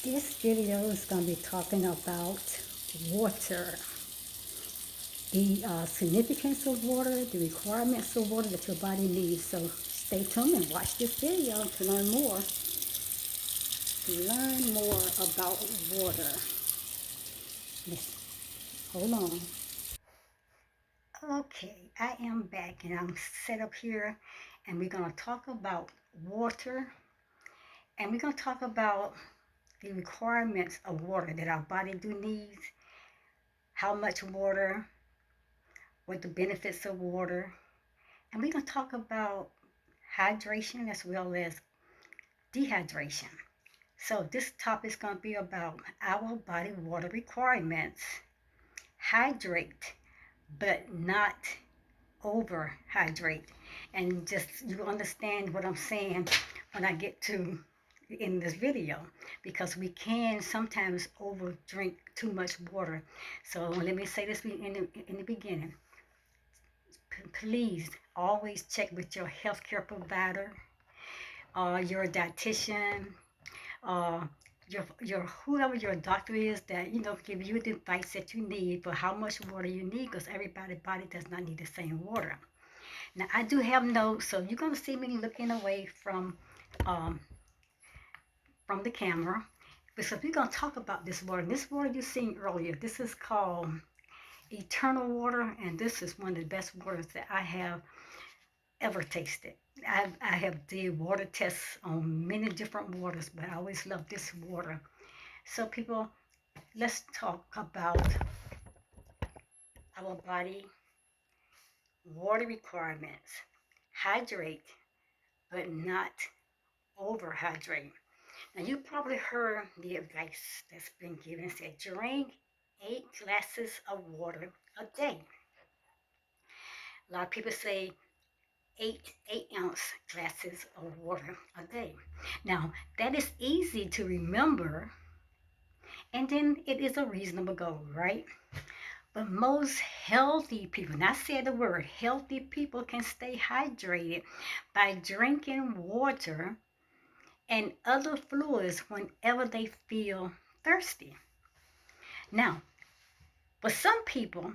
This video is going to be talking about water, the significance of water, the requirements of water that your body needs. So stay tuned and watch this video to learn more. About water. Hold on. Okay, I am back and I'm set up here and we're going to talk about water, and we're going to talk about the requirements of water that our body do needs, how much water, what the benefits of water, and we're going to talk about hydration as well as dehydration. So this topic is going to be about our body water requirements. Hydrate, but not overhydrate. And just you understand what I'm saying when I get to in this video, because we can sometimes over drink too much water. So let me say this in the beginning. Please always check with your healthcare provider, your dietitian, uh, your whoever your doctor is, that give you the advice that you need for how much water you need, because everybody's body does not need the same water. Now I do have notes, so you're gonna see me looking away um, from the camera, because we're gonna talk about this water. And this water you seen earlier, this is called eternal water, and this is one of the best waters that I have ever tasted. I have did water tests on many different waters, but I always love this water. So people, let's talk about our body water requirements. Hydrate, but not overhydrate. Now you probably heard the advice that's been given, said drink 8 glasses of water a day. A lot of people say eight ounce glasses of water a day. Now that is easy to remember, and then it is a reasonable goal, right? But most healthy people, and I said the word healthy people, can stay hydrated by drinking water and other fluids whenever they feel thirsty. Now, for some people,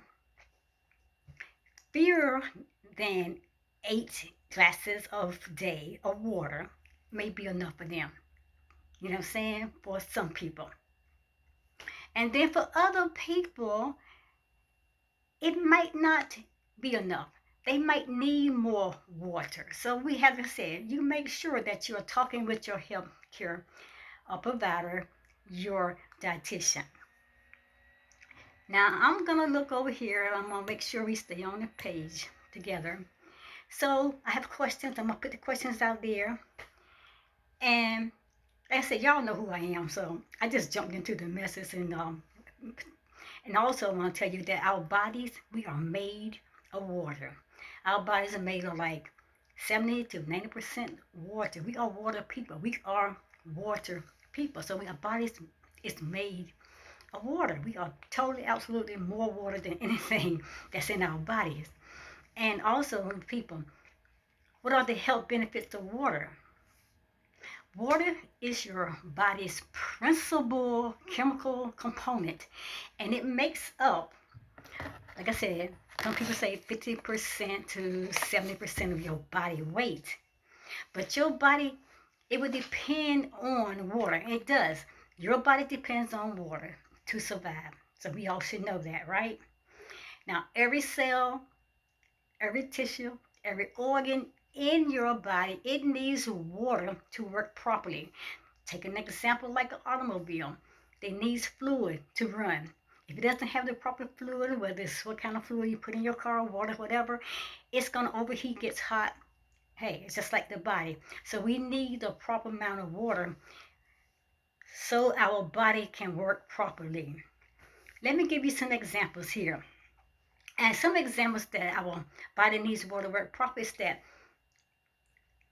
fewer than 8 glasses of day of water may be enough for them. You know what I'm saying? For some people. And then for other people, it might not be enough. They might need more water. So we have to say, you make sure that you're talking with your health care provider, your dietitian. Now I'm gonna look over here and I'm gonna make sure we stay on the page together. So I have questions. I'm gonna put the questions out there. And like I said, y'all know who I am, so I just jumped into the message. And also I want to tell you that our bodies, we are made of water. Our bodies are made of like 70 to 90% water. We are water people. We are water people. So our bodies is made of water. We are totally, absolutely more water than anything that's in our bodies. And also, people, what are the health benefits of water? Water is your body's principal chemical component, and it makes up, like I said, some people say 50% to 70% of your body weight. But your body, it would depend on water. It does. Your body depends on water to survive. So we all should know that, right? Now, every cell, every tissue, every organ in your body, it needs water to work properly. Take an example like an automobile. It needs fluid to run. If it doesn't have the proper fluid, whether it's what kind of fluid you put in your car, water, whatever, it's going to overheat, gets hot. Hey, it's just like the body. So we need the proper amount of water so our body can work properly. Let me give you some examples here. And some examples that our body needs water to work properly is that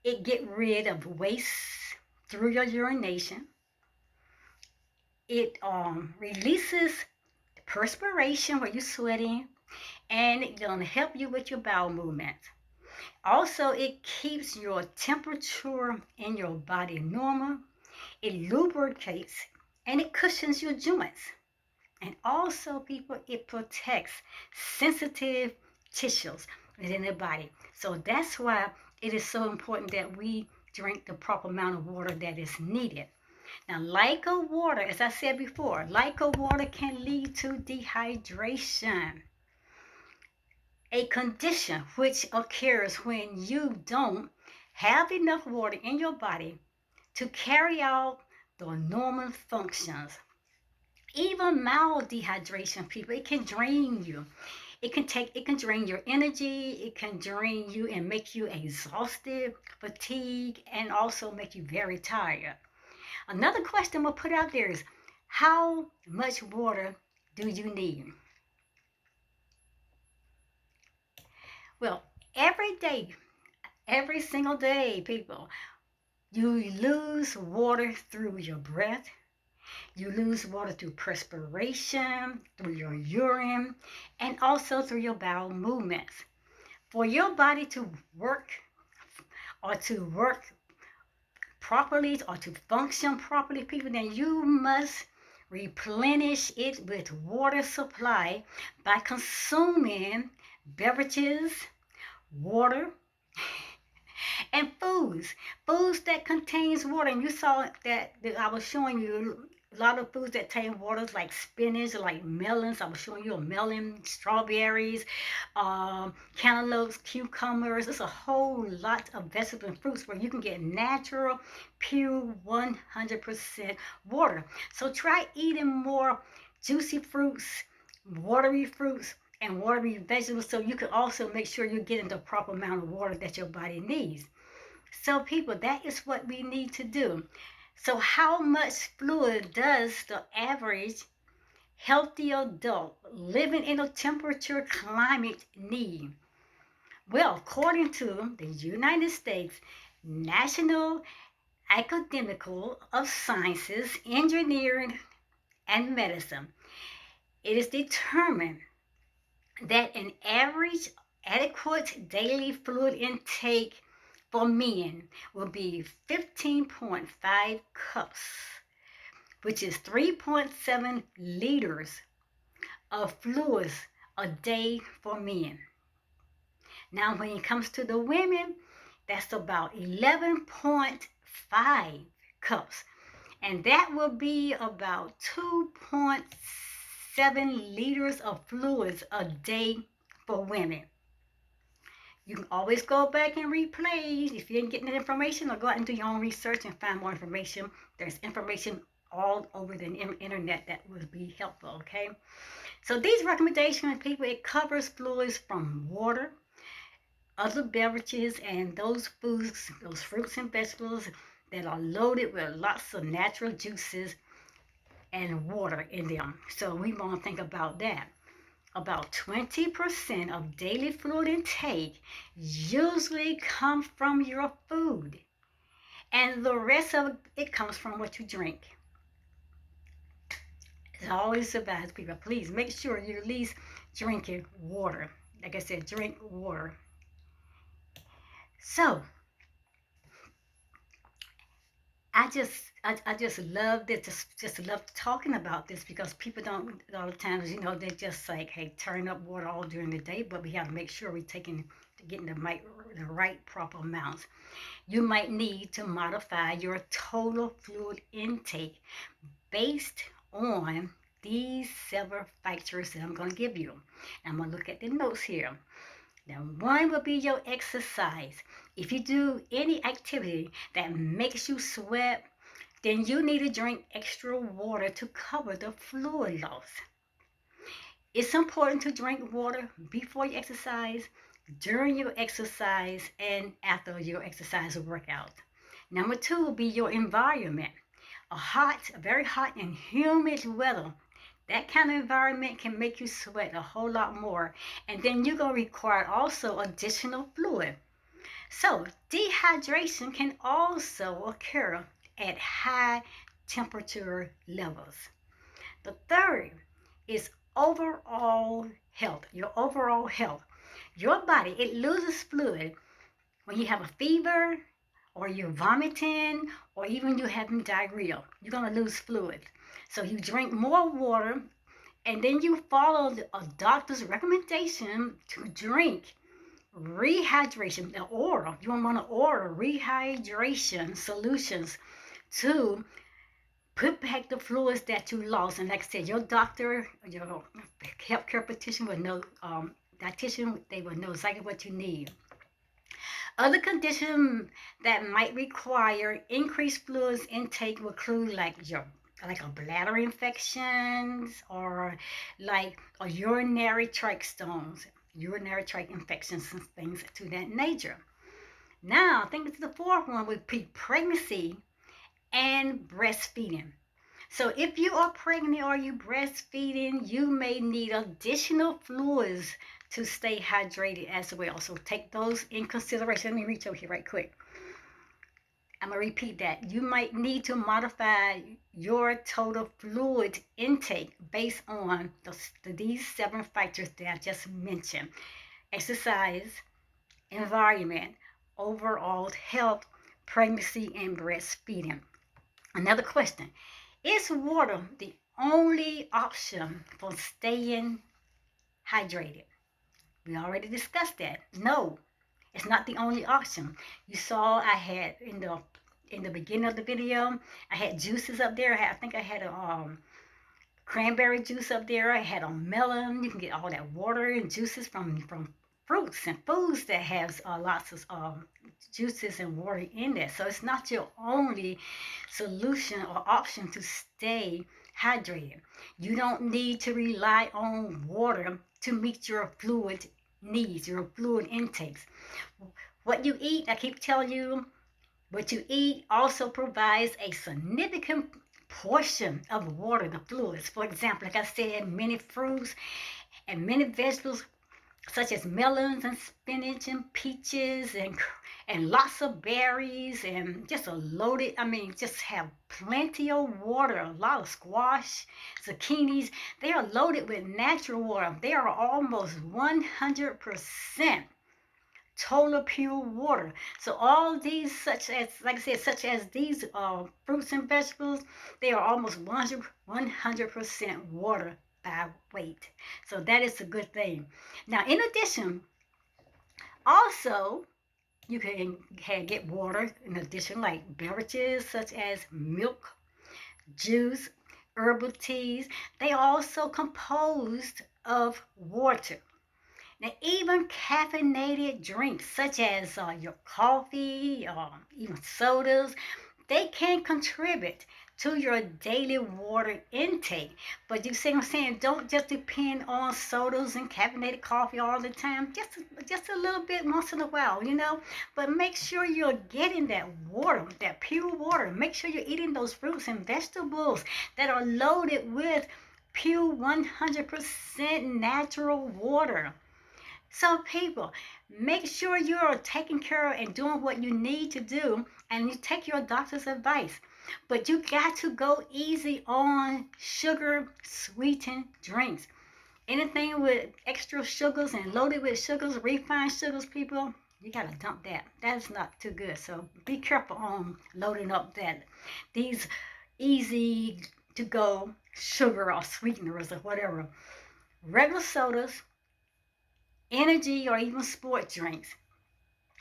it get rid of waste through your urination. It releases perspiration where you're sweating, and it's gonna help you with your bowel movement. Also, it keeps your temperature in your body normal. It lubricates and it cushions your joints. And also, people, it protects sensitive tissues within the body. So that's why it is so important that we drink the proper amount of water that is needed. Now, lack of water, as I said before, lack of water can lead to dehydration, a condition which occurs when you don't have enough water in your body to carry out the normal functions. Even mild dehydration, people, it can drain you. It can drain your energy, it can drain you and make you exhausted, fatigued, and also make you very tired. Another question we'll put out there is, how much water do you need? Well, every day, every single day, people, you lose water through your breath. You lose water through perspiration, through your urine, and also through your bowel movements. For your body to work properly or to function properly, people, then you must replenish it with water supply by consuming beverages, water, and foods that contains water. And you saw that I was showing you a lot of foods that contain water, like spinach, like melons. I was showing you a melon, strawberries, cantaloupes, cucumbers. There's a whole lot of vegetable and fruits where you can get natural, pure, 100% water. So try eating more juicy fruits, watery fruits, and watery vegetables, so you can also make sure you're getting the proper amount of water that your body needs. So, people, that is what we need to do. So, how much fluid does the average healthy adult living in a temperature climate need? Well, according to the United States National Academical of Sciences, Engineering, and Medicine, it is determined that an average adequate daily fluid intake for men will be 15.5 cups, which is 3.7 liters of fluids a day for men. Now, when it comes to the women, that's about 11.5 cups, and that will be about 2.7 liters of fluids a day for women. You can always go back and replay if you didn't get that information, or go out and do your own research and find more information. There's information all over the internet that would be helpful, okay? So these recommendations, people, it covers fluids from water, other beverages, and those foods, those fruits and vegetables that are loaded with lots of natural juices and water in them. So we want to think about that. About 20% of daily fluid intake usually comes from your food, and the rest of it comes from what you drink. It's always about, people, please make sure you're at least drinking water. Like I said, drink water. So I just love this, just love talking about this, because people don't, a lot of times, they just like, hey, turn up water all during the day, but we have to make sure we're getting the right proper amounts. You might need to modify your total fluid intake based on these several factors that I'm going to give you. I'm going to look at the notes here. Now, one will be your exercise. If you do any activity that makes you sweat, then you need to drink extra water to cover the fluid loss. It's important to drink water before you exercise, during your exercise, and after your exercise or workout. Number two will be your environment. Very hot and humid weather, that kind of environment can make you sweat a whole lot more. And then you're going to require also additional fluid. So dehydration can also occur at high temperature levels. The third is overall health, your overall health. Your body, it loses fluid when you have a fever, or you're vomiting, or even you're having diarrhea. You're going to lose fluid. So you drink more water, and then you follow a doctor's recommendation to drink rehydration, the order. You want to order rehydration solutions to put back the fluids that you lost. And like I said, your doctor, your healthcare practitioner will know, dietitian, they will know exactly what you need. Other conditions that might require increased fluids intake will include like a bladder infections or like a urinary tract stones, urinary tract infections and things to that nature. Now, I think the fourth one would be pregnancy and breastfeeding. So if you are pregnant or you breastfeeding, you may need additional fluids to stay hydrated as well. So take those in consideration. Let me reach over here right quick. I'm going to repeat that. You might need to modify your total fluid intake based on these 7 factors that I just mentioned: exercise, environment, overall health, pregnancy, and breastfeeding. Another question: is water the only option for staying hydrated? We already discussed that. No, it's not the only option. You saw I had in the beginning of the video, I had juices up there. I think I had a cranberry juice up there. I had a melon. You can get all that water and juices from fruits and foods that has lots of juices and water in there. So it's not your only solution or option to stay hydrated. You don't need to rely on water to meet your fluid needs, your fluid intakes. What you eat, I keep telling you, what you eat also provides a significant portion of water, the fluids. For example, like I said, many fruits and many vegetables such as melons and spinach and peaches and lots of berries and just a loaded, just have plenty of water. A lot of squash, zucchinis, they are loaded with natural water. They are almost 100% total pure water. So all these, such as, like I said, such as these fruits and vegetables, they are almost 100% water by weight. So that is a good thing. Now, in addition, also, you can get water in addition, like beverages such as milk, juice, herbal teas. They are also composed of water. Now, even caffeinated drinks such as your coffee, even sodas, they can contribute to your daily water intake. But you see what I'm saying? Don't just depend on sodas and caffeinated coffee all the time. Just a little bit once in a while, you know. But make sure you're getting that water, that pure water. Make sure you're eating those fruits and vegetables that are loaded with pure 100% natural water. So, people, make sure you're taking care of and doing what you need to do, and you take your doctor's advice. But you got to go easy on sugar sweetened drinks. Anything with extra sugars and loaded with sugars, refined sugars, people, you gotta dump that. That's not too good. So be careful on loading up these easy to go sugar or sweeteners or whatever. Regular sodas, energy, or even sport drinks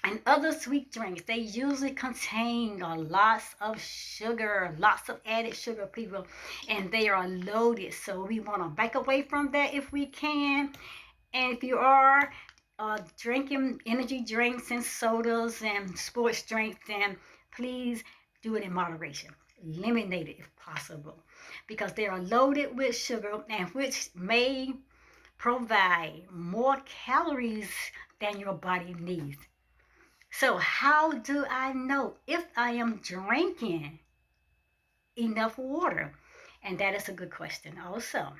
and other sweet drinks, they usually contain lots of sugar, lots of added sugar, people, and they are loaded. So we want to back away from that if we can. And if you are drinking energy drinks and sodas and sports drinks, then please do it in moderation. Eliminate it if possible, because they are loaded with sugar, and which may provide more calories than your body needs. So, how do I know if I am drinking enough water? And that is a good question, also.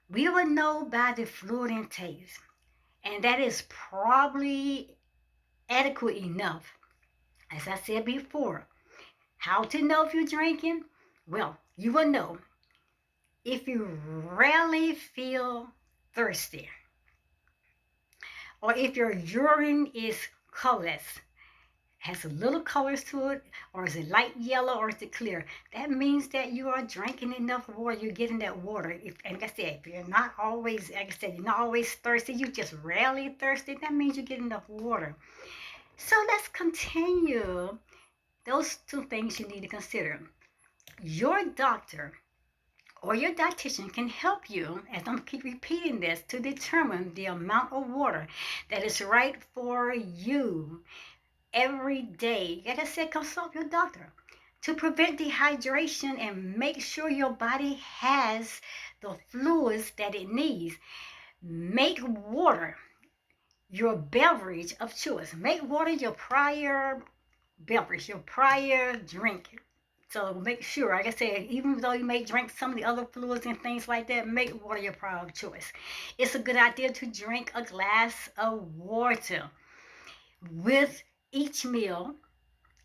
We will know by the fluid intake, and that is probably adequate enough. As I said before, how to know if you're drinking? Well, you will know if you rarely feel thirsty, or if your urine is colorless, has a little colors to it, or is it light yellow, or is it clear? That means that you are drinking enough water. You're getting that water. And like I said, if you're not always, like I said, you're not always thirsty, you just rarely thirsty, that means you get enough water. So let's continue. Those two things you need to consider. Your doctor or your dietitian can help you, as I'm keep repeating this, to determine the amount of water that is right for you every day. Like I said, consult your doctor to prevent dehydration and make sure your body has the fluids that it needs. Make water your beverage of choice. Make water your prior beverage, your prior drink. So make sure, like I said, even though you may drink some of the other fluids and things like that, make water your prior choice. It's a good idea to drink a glass of water with each meal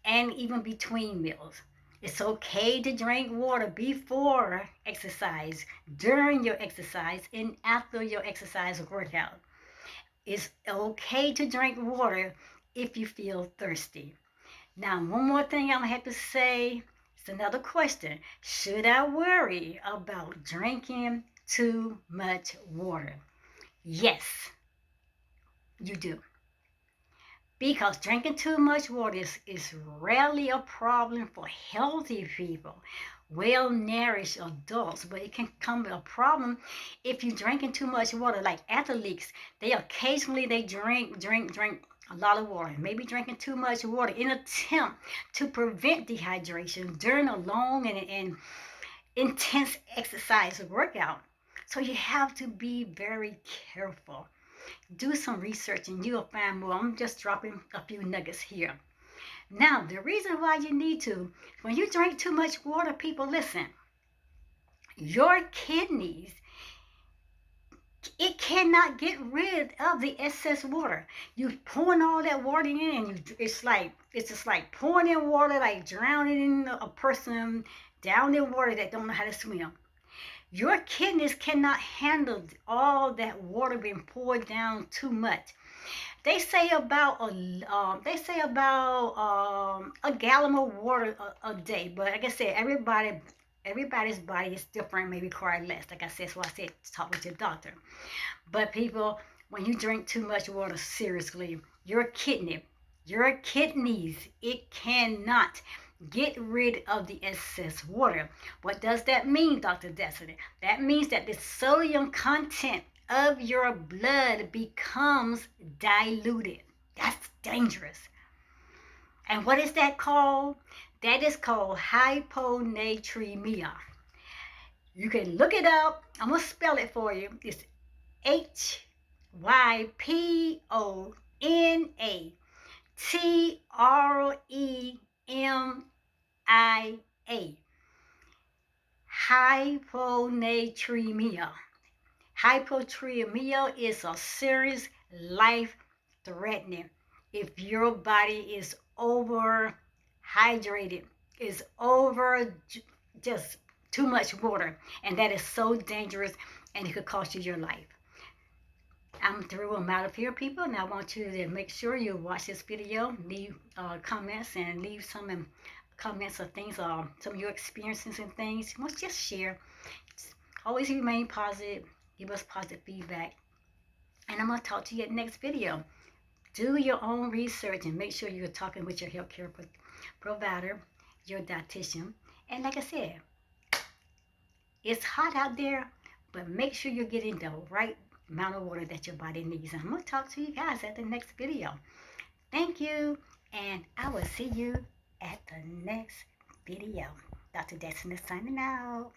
and even between meals. It's okay to drink water before exercise, during your exercise, and after your exercise workout. It's okay to drink water if you feel thirsty. Now, one more thing I'm going to have to say. It's another question. Should I worry about drinking too much water? Yes, you do. Because drinking too much water is rarely a problem for healthy people, well nourished adults, but it can come a problem if you're drinking too much water. Like athletes, they drink a lot of water, maybe drinking too much water in attempt to prevent dehydration during a long and intense exercise or workout. So you have to be very careful. Do some research and you'll find more. I'm just dropping a few nuggets here. Now, the reason why you need to, when you drink too much water, people, listen, your kidneys, it cannot get rid of the excess water. You pouring all that water in, and it's just like pouring in water, like drowning in a person down in water that don't know how to swim. Your kidneys cannot handle all that water being poured down too much. They say about a gallon of water a day, but like I said, everybody's body is different, may require less. Like I said, so I said talk with your doctor. But people, when you drink too much water, seriously, your kidneys, it cannot get rid of the excess water. What does that mean, Dr. Destiny? That means that the sodium content of your blood becomes diluted. That's dangerous. And what is that called? That is called hyponatremia. You can look it up. I'm going to spell it for you. It's HYPONATREMIA. Hyponatremia. Hyponatremia is a serious life threatening if your body is overhydrated, is over just too much water, and that is so dangerous and it could cost you your life. I'm through. I'm out of here, people, and I want you to make sure you watch this video, leave comments, and leave some comments of things, some of your experiences and things. Let's just share. Always remain positive. Give us positive feedback. And I'm going to talk to you at the next video. Do your own research and make sure you're talking with your healthcare provider, your dietitian. And like I said, it's hot out there, but make sure you're getting the right amount of water that your body needs. And I'm going to talk to you guys at the next video. Thank you, and I will see you at the next video. Dr. Destiny signing out.